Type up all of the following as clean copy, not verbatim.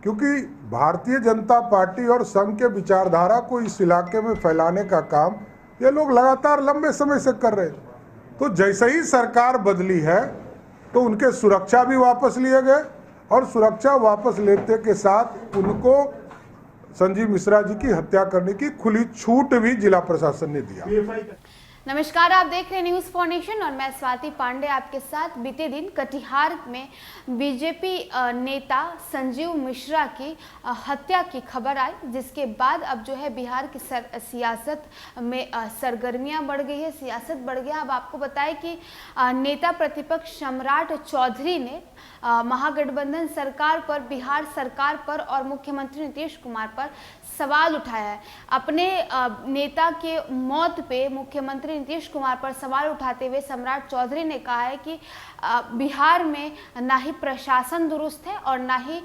क्योंकि भारतीय जनता पार्टी और संघ के विचारधारा को इस इलाके में फैलाने का काम ये लोग लगातार लंबे समय से कर रहे हैं। तो जैसे ही सरकार बदली है तो उनके सुरक्षा भी वापस लिए गए और सुरक्षा वापस लेते के साथ उनको संजीव मिश्रा जी की हत्या करने की खुली छूट भी जिला प्रशासन ने दिया। नमस्कार, आप देख रहे हैं न्यूज़ फॉर नेशन और मैं स्वाति पांडे आपके साथ। बीते दिन कटिहार में बीजेपी नेता संजीव मिश्रा की हत्या की खबर आई, जिसके बाद अब जो है बिहार की सियासत में सरगर्मियां बढ़ गई है, सियासत बढ़ गया। अब आपको बताएं कि नेता प्रतिपक्ष सम्राट चौधरी ने महागठबंधन सरकार पर, बिहार सरकार पर और मुख्यमंत्री नीतीश कुमार पर सवाल उठाया है। अपने नेता के मौत पे मुख्यमंत्री नीतीश कुमार पर सवाल उठाते हुए सम्राट चौधरी ने कहा है कि बिहार में ना ही प्रशासन दुरुस्त है और ना ही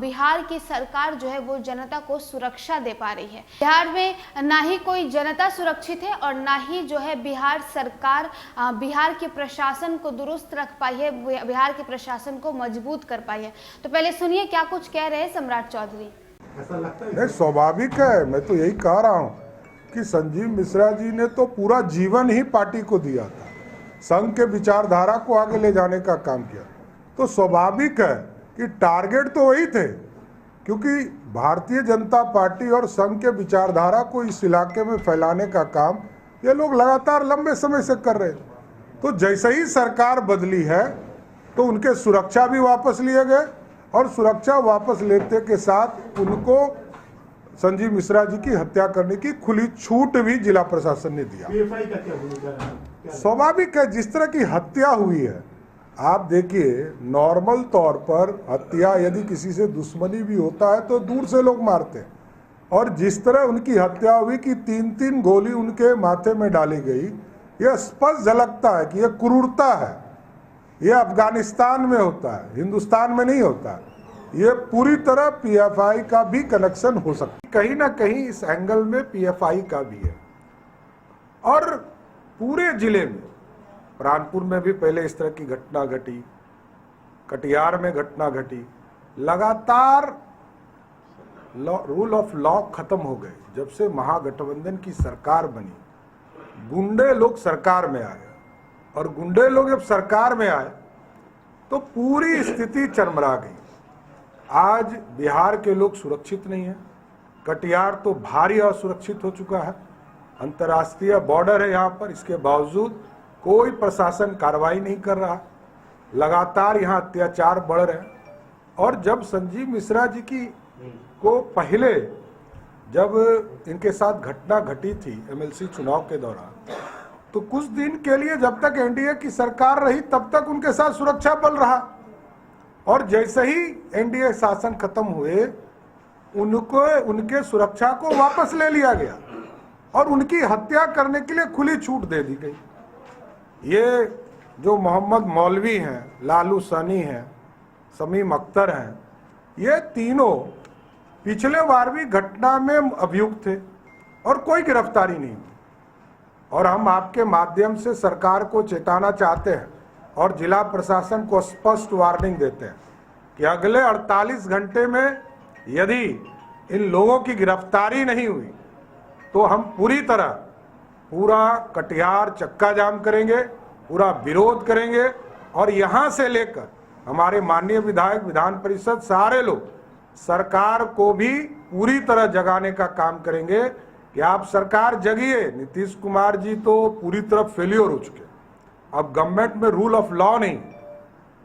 बिहार की सरकार जो है वो जनता को सुरक्षा दे पा रही है। बिहार में ना ही कोई जनता सुरक्षित है और ना ही जो है बिहार सरकार बिहार के प्रशासन को दुरुस्त रख पाई है, बिहार के प्रशासन को मजबूत कर पाई है। तो पहले सुनिए क्या कुछ कह रहे हैं सम्राट चौधरी। ऐसा लगता है नहीं, स्वाभाविक है। मैं तो यही कह रहा हूँ कि संजीव मिश्रा जी ने तो पूरा जीवन ही पार्टी को दिया था, संघ के विचारधारा को आगे ले जाने का काम किया। तो स्वाभाविक है कि टारगेट तो वही थे, क्योंकि भारतीय जनता पार्टी और संघ के विचारधारा को इस इलाके में फैलाने का काम ये लोग लगातार लंबे समय से कर रहे हैं। तो जैसे ही सरकार बदली है तो उनके सुरक्षा भी वापस लिए गए और सुरक्षा वापस लेते के साथ उनको संजीव मिश्रा जी की हत्या करने की खुली छूट भी जिला प्रशासन ने दिया। स्वाभाविक है, जिस तरह की हत्या हुई है, आप देखिए नॉर्मल तौर पर हत्या यदि किसी से दुश्मनी भी होता है तो दूर से लोग मारते हैं, और जिस तरह उनकी हत्या हुई कि 3-3 गोली उनके माथे में डाली गई, यह स्पष्ट झलकता है कि यह क्रूरता है। ये अफगानिस्तान में होता है, हिंदुस्तान में नहीं होता। ये पूरी तरह पीएफआई का भी कनेक्शन हो सकता है, कहीं ना कहीं इस एंगल में पीएफआई का भी है। और पूरे जिले में, प्राणपुर में भी पहले इस तरह की घटना घटी, कटिहार में घटना घटी, लगातार रूल ऑफ लॉ खत्म हो गए। जब से महागठबंधन की सरकार बनी, गुंडे लोग सरकार में आए, और गुंडे लोग जब सरकार में आए तो पूरी स्थिति चरमरा गई। आज बिहार के लोग सुरक्षित नहीं हैं, कटिहार तो भारी असुरक्षित हो चुका है, अंतर्राष्ट्रीय बॉर्डर है यहाँ पर, इसके बावजूद कोई प्रशासन कार्रवाई नहीं कर रहा, लगातार यहाँ अत्याचार बढ़ रहे हैं। और जब संजीव मिश्रा जी की को पहले जब इनके साथ घटना घटी थी एमएलसी चुनाव के दौरान, तो कुछ दिन के लिए जब तक एनडीए की सरकार रही तब तक उनके साथ सुरक्षा बल रहा, और जैसे ही एनडीए शासन खत्म हुए उनको उनके सुरक्षा को वापस ले लिया गया और उनकी हत्या करने के लिए खुली छूट दे दी गई। ये जो मोहम्मद मौलवी हैं, लालू सनी हैं, शमीम अख्तर हैं, ये तीनों पिछले बार भी घटना में अभियुक्त थे और कोई गिरफ्तारी नहीं हुई। और हम आपके माध्यम से सरकार को चेताना चाहते हैं और जिला प्रशासन को स्पष्ट वार्निंग देते हैं कि अगले 48 घंटे में यदि इन लोगों की गिरफ्तारी नहीं हुई तो हम पूरा कटिहार चक्का जाम करेंगे, पूरा विरोध करेंगे, और यहाँ से लेकर हमारे माननीय विधायक, विधान परिषद, सारे लोग सरकार को भी पूरी तरह जगाने का काम करेंगे कि आप सरकार जगिए। नीतीश कुमार जी तो पूरी तरह फेलियर हो चुके, अब गवर्नमेंट में रूल ऑफ लॉ नहीं।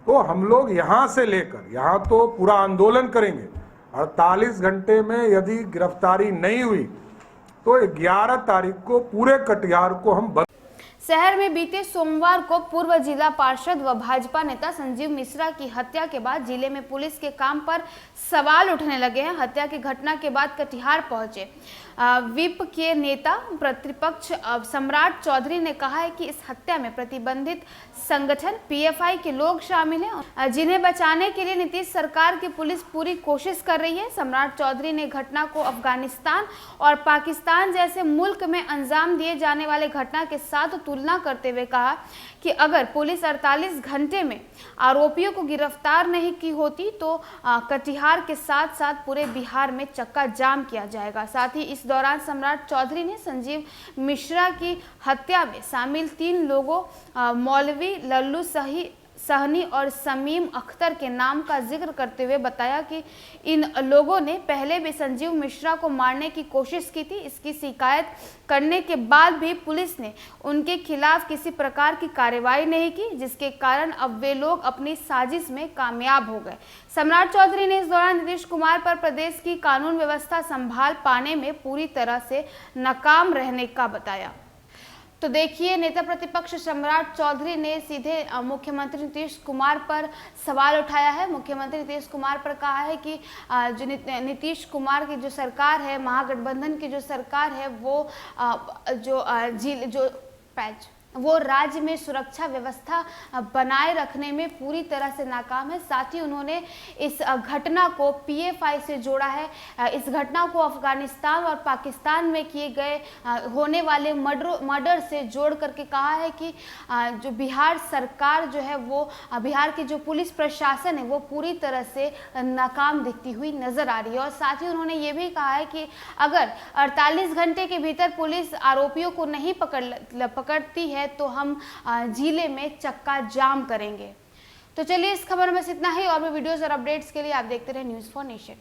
तो हम लोग यहाँ से लेकर यहाँ तो पूरा आंदोलन करेंगे। 48 घंटे में यदि गिरफ्तारी नहीं हुई तो 11 तारीख को पूरे कटिहार को हम शहर में बीते सोमवार को पूर्व जिला पार्षद व भाजपा नेता संजीव मिश्रा की हत्या के बाद जिले में पुलिस के काम पर सवाल उठने लगे हैं। हत्या की घटना के बाद कटिहार पहुंचे विप के नेता प्रतिपक्ष सम्राट चौधरी ने कहा है कि इस हत्या में प्रतिबंधित संगठन पीएफआई के लोग शामिल हैं, जिन्हें बचाने के लिए नीतीश सरकार की पुलिस पूरी कोशिश कर रही है। सम्राट चौधरी ने घटना को अफगानिस्तान और पाकिस्तान जैसे मुल्क में अंजाम दिए जाने वाले घटना के साथ तुलना करते हुए कहा कि अगर पुलिस 48 घंटे में आरोपियों को गिरफ्तार नहीं की होती तो कटिहार के साथ साथ पूरे बिहार में चक्का जाम किया जाएगा। साथ ही इस दौरान सम्राट चौधरी ने संजीव मिश्रा की हत्या में शामिल 3 लोगों मौलवी लल्लू सहनी और समीम अख्तर के नाम का जिक्र करते हुए बताया कि इन लोगों ने पहले भी संजीव मिश्रा को मारने की कोशिश की थी। इसकी शिकायत करने के बाद भी पुलिस ने उनके खिलाफ किसी प्रकार की कार्रवाई नहीं की, जिसके कारण अब वे लोग अपनी साजिश में कामयाब हो गए। सम्राट चौधरी ने इस दौरान नीतीश कुमार पर प्रदेश की कानून व्यवस्था संभाल पाने में पूरी तरह से नाकाम रहने का बताया। तो देखिए, नेता प्रतिपक्ष सम्राट चौधरी ने सीधे मुख्यमंत्री नीतीश कुमार पर सवाल उठाया है। मुख्यमंत्री नीतीश कुमार पर कहा है कि जो नीतीश कुमार की जो सरकार है, महागठबंधन की जो सरकार है, वो राज्य में सुरक्षा व्यवस्था बनाए रखने में पूरी तरह से नाकाम है। साथ ही उन्होंने इस घटना को पीएफआई से जोड़ा है। इस घटना को अफगानिस्तान और पाकिस्तान में किए गए होने वाले मर्डर से जोड़ करके कहा है कि जो बिहार सरकार जो है वो बिहार की जो पुलिस प्रशासन है वो पूरी तरह से नाकाम दिखती हुई नजर आ रही है। और साथ ही उन्होंने ये भी कहा है कि अगर 48 घंटे के भीतर पुलिस आरोपियों को नहीं पकड़ती है तो हम जिले में चक्का जाम करेंगे। तो चलिए, इस खबर में बस इतना ही। और भी वीडियोस और अपडेट्स के लिए आप देखते रहे न्यूज़ फॉर नेशन।